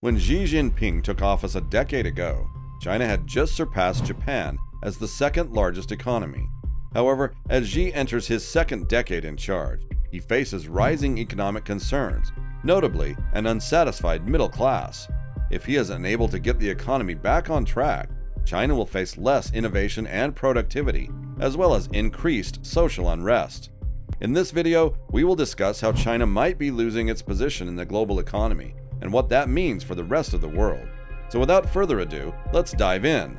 When Xi Jinping took office a decade ago, China had just surpassed Japan as the second largest economy. However, as Xi enters his second decade in charge, he faces rising economic concerns, notably an unsatisfied middle class. If he is unable to get the economy back on track, China will face less innovation and productivity, as well as increased social unrest. In this video, we will discuss how China might be losing its position in the global economy and what that means for the rest of the world. So without further ado, let's dive in.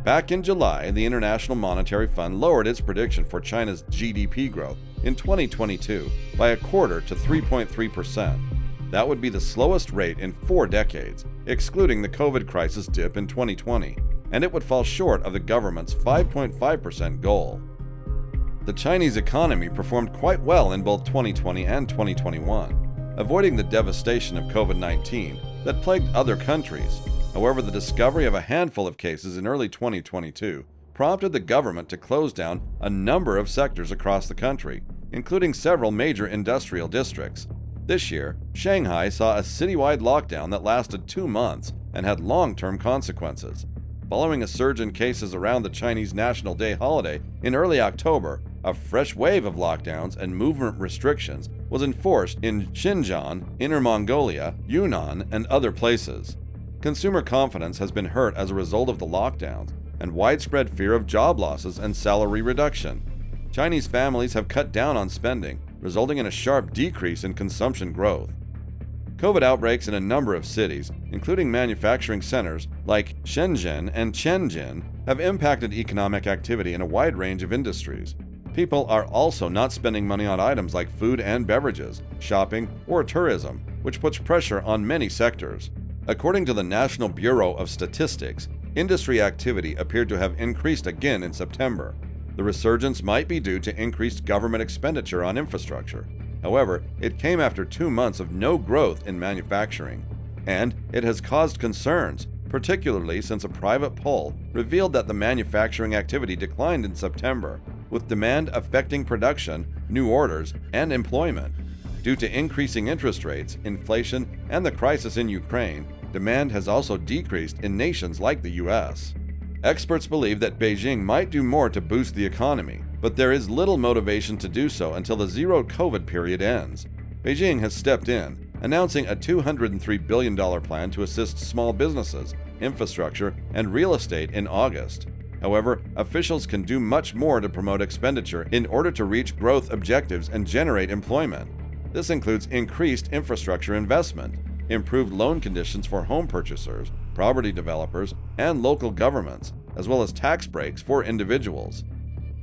Back in July, the International Monetary Fund lowered its prediction for China's GDP growth in 2022 by a quarter to 3.3%. That would be the slowest rate in 4 decades, excluding the COVID crisis dip in 2020, and it would fall short of the government's 5.5% goal. The Chinese economy performed quite well in both 2020 and 2021, avoiding the devastation of COVID-19 that plagued other countries. However, the discovery of a handful of cases in early 2022 prompted the government to close down a number of sectors across the country, including several major industrial districts. This year, Shanghai saw a citywide lockdown that lasted 2 months and had long-term consequences. Following a surge in cases around the Chinese National Day holiday in early October, a fresh wave of lockdowns and movement restrictions was enforced in Xinjiang, Inner Mongolia, Yunnan, and other places. Consumer confidence has been hurt as a result of the lockdowns and widespread fear of job losses and salary reduction. Chinese families have cut down on spending, resulting in a sharp decrease in consumption growth. COVID outbreaks in a number of cities, including manufacturing centers like Shenzhen and Tianjin, have impacted economic activity in a wide range of industries. People are also not spending money on items like food and beverages, shopping, or tourism, which puts pressure on many sectors. According to the National Bureau of Statistics, industry activity appeared to have increased again in September. The resurgence might be due to increased government expenditure on infrastructure. However, it came after 2 months of no growth in manufacturing, and it has caused concerns, particularly since a private poll revealed that the manufacturing activity declined in September, with demand affecting production, new orders, and employment. Due to increasing interest rates, inflation, and the crisis in Ukraine, demand has also decreased in nations like the US. Experts believe that Beijing might do more to boost the economy, but there is little motivation to do so until the zero-COVID period ends. Beijing has stepped in, announcing a $203 billion plan to assist small businesses, infrastructure, and real estate in August. However, officials can do much more to promote expenditure in order to reach growth objectives and generate employment. This includes increased infrastructure investment, improved loan conditions for home purchasers, property developers, and local governments, as well as tax breaks for individuals.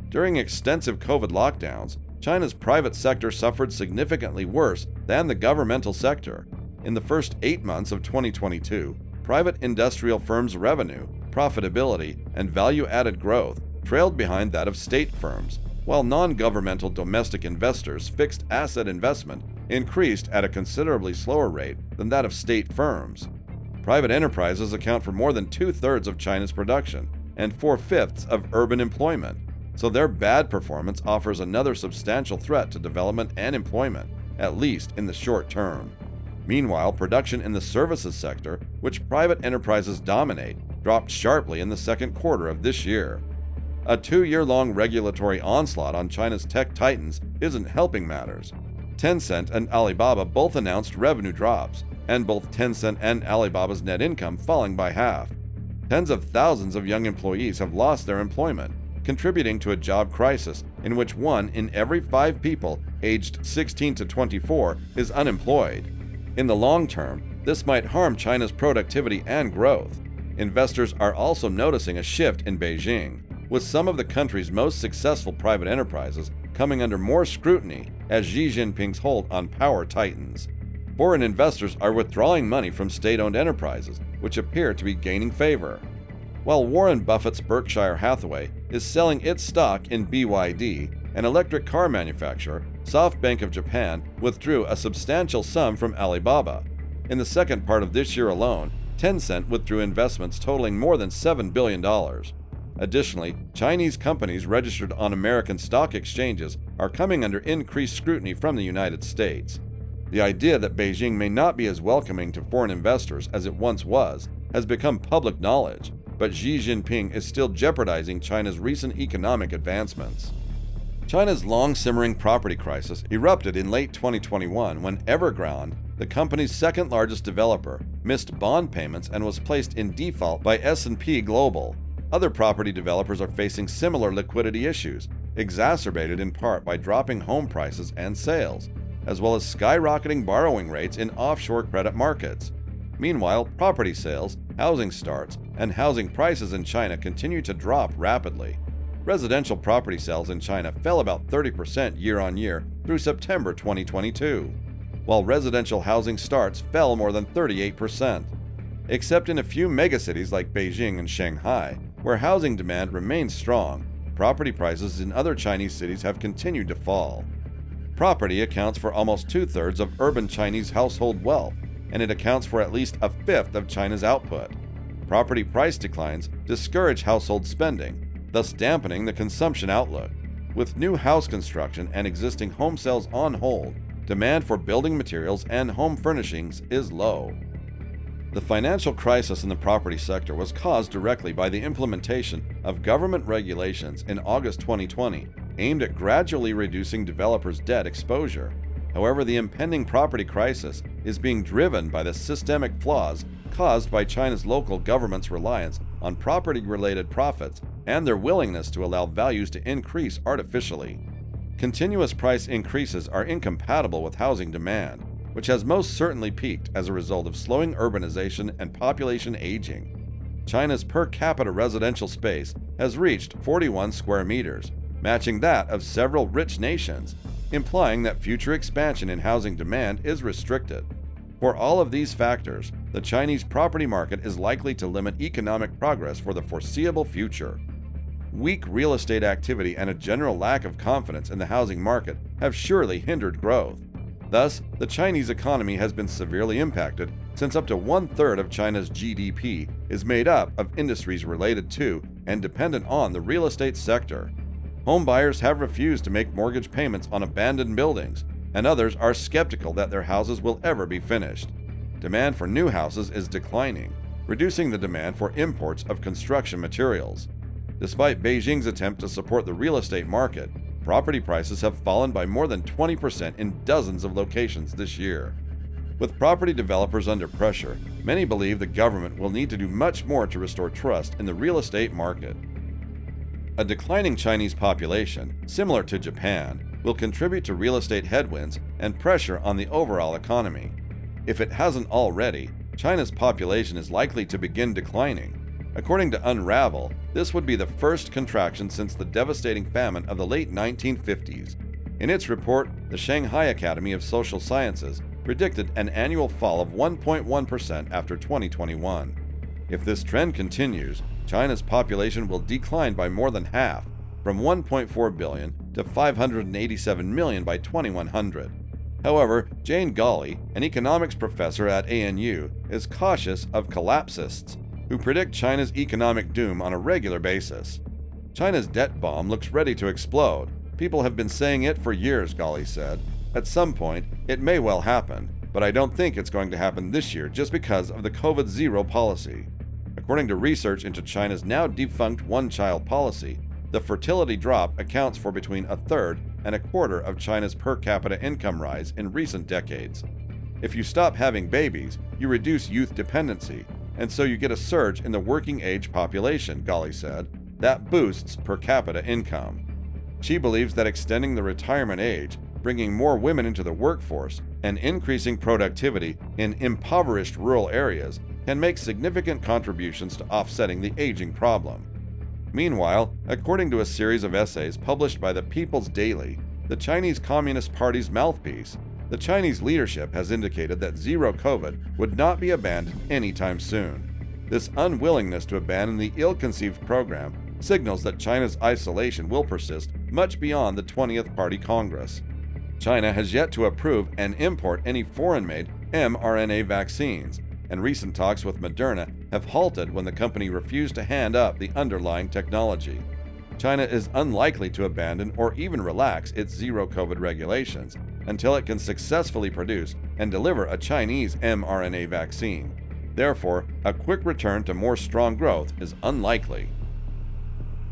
During extensive COVID lockdowns, China's private sector suffered significantly worse than the governmental sector. In the first 8 months of 2022, private industrial firms' revenue, profitability, and value-added growth trailed behind that of state firms, while non-governmental domestic investors' fixed asset investment increased at a considerably slower rate than that of state firms. Private enterprises account for more than 2/3 of China's production and 4/5 of urban employment, so their bad performance offers another substantial threat to development and employment, at least in the short term. Meanwhile, production in the services sector, which private enterprises dominate, dropped sharply in the second quarter of this year. A 2-year-long regulatory onslaught on China's tech titans isn't helping matters. Tencent and Alibaba both announced revenue drops, and both Tencent and Alibaba's net income falling by half. Tens of thousands of young employees have lost their employment, contributing to a job crisis in which 1 in every 5 people aged 16 to 24 is unemployed. In the long term, this might harm China's productivity and growth. Investors are also noticing a shift in Beijing, with some of the country's most successful private enterprises coming under more scrutiny as Xi Jinping's hold on power tightens. Foreign investors are withdrawing money from state-owned enterprises, which appear to be gaining favor. While Warren Buffett's Berkshire Hathaway is selling its stock in BYD, an electric car manufacturer, SoftBank of Japan withdrew a substantial sum from Alibaba. In the second part of this year alone, Tencent withdrew investments totaling more than $7 billion. Additionally, Chinese companies registered on American stock exchanges are coming under increased scrutiny from the United States. The idea that Beijing may not be as welcoming to foreign investors as it once was has become public knowledge, but Xi Jinping is still jeopardizing China's recent economic advancements. China's long-simmering property crisis erupted in late 2021 when Evergrande, the company's second-largest developer, missed bond payments and was placed in default by S&P Global. Other property developers are facing similar liquidity issues, exacerbated in part by dropping home prices and sales, as well as skyrocketing borrowing rates in offshore credit markets. Meanwhile, property sales, housing starts, and housing prices in China continue to drop rapidly. Residential property sales in China fell about 30% year-on-year through September 2022, while residential housing starts fell more than 38%. Except in a few megacities like Beijing and Shanghai, where housing demand remains strong, property prices in other Chinese cities have continued to fall. Property accounts for almost two-thirds of urban Chinese household wealth, and it accounts for at least a fifth of China's output. Property price declines discourage household spending, thus dampening the consumption outlook. With new house construction and existing home sales on hold, demand for building materials and home furnishings is low. The financial crisis in the property sector was caused directly by the implementation of government regulations in August 2020 aimed at gradually reducing developers' debt exposure. However, the impending property crisis is being driven by the systemic flaws caused by China's local government's reliance on property-related profits and their willingness to allow values to increase artificially. Continuous price increases are incompatible with housing demand, which has most certainly peaked as a result of slowing urbanization and population aging. China's per capita residential space has reached 41 square meters, matching that of several rich nations, implying that future expansion in housing demand is restricted. For all of these factors, the Chinese property market is likely to limit economic progress for the foreseeable future. Weak real estate activity and a general lack of confidence in the housing market have surely hindered growth. Thus, the Chinese economy has been severely impacted since up to one-third of China's GDP is made up of industries related to and dependent on the real estate sector. Home buyers have refused to make mortgage payments on abandoned buildings, and others are skeptical that their houses will ever be finished. Demand for new houses is declining, reducing the demand for imports of construction materials. Despite Beijing's attempt to support the real estate market, property prices have fallen by more than 20% in dozens of locations this year. With property developers under pressure, many believe the government will need to do much more to restore trust in the real estate market. A declining Chinese population, similar to Japan, will contribute to real estate headwinds and pressure on the overall economy. If it hasn't already, China's population is likely to begin declining. According to Unravel, this would be the first contraction since the devastating famine of the late 1950s. In its report, the Shanghai Academy of Social Sciences predicted an annual fall of 1.1% after 2021. If this trend continues, China's population will decline by more than half, from 1.4 billion to 587 million by 2100. However, Jane Gawley, an economics professor at ANU, is cautious of collapsists, who predict China's economic doom on a regular basis. China's debt bomb looks ready to explode. People have been saying it for years, Gawley said. At some point, it may well happen, but I don't think it's going to happen this year just because of the COVID-0 policy. According to research into China's now defunct one-child policy, the fertility drop accounts for between a third and a quarter of China's per capita income rise in recent decades. If you stop having babies, you reduce youth dependency, and so you get a surge in the working-age population, Gawley said. That boosts per capita income. She believes that extending the retirement age, bringing more women into the workforce, and increasing productivity in impoverished rural areas can make significant contributions to offsetting the aging problem. Meanwhile, according to a series of essays published by the People's Daily, the Chinese Communist Party's mouthpiece, the Chinese leadership has indicated that zero COVID would not be abandoned anytime soon. This unwillingness to abandon the ill-conceived program signals that China's isolation will persist much beyond the 20th Party Congress. China has yet to approve and import any foreign-made mRNA vaccines, and recent talks with Moderna have halted when the company refused to hand up the underlying technology. China is unlikely to abandon or even relax its zero-COVID regulations until it can successfully produce and deliver a Chinese mRNA vaccine. Therefore, a quick return to more strong growth is unlikely.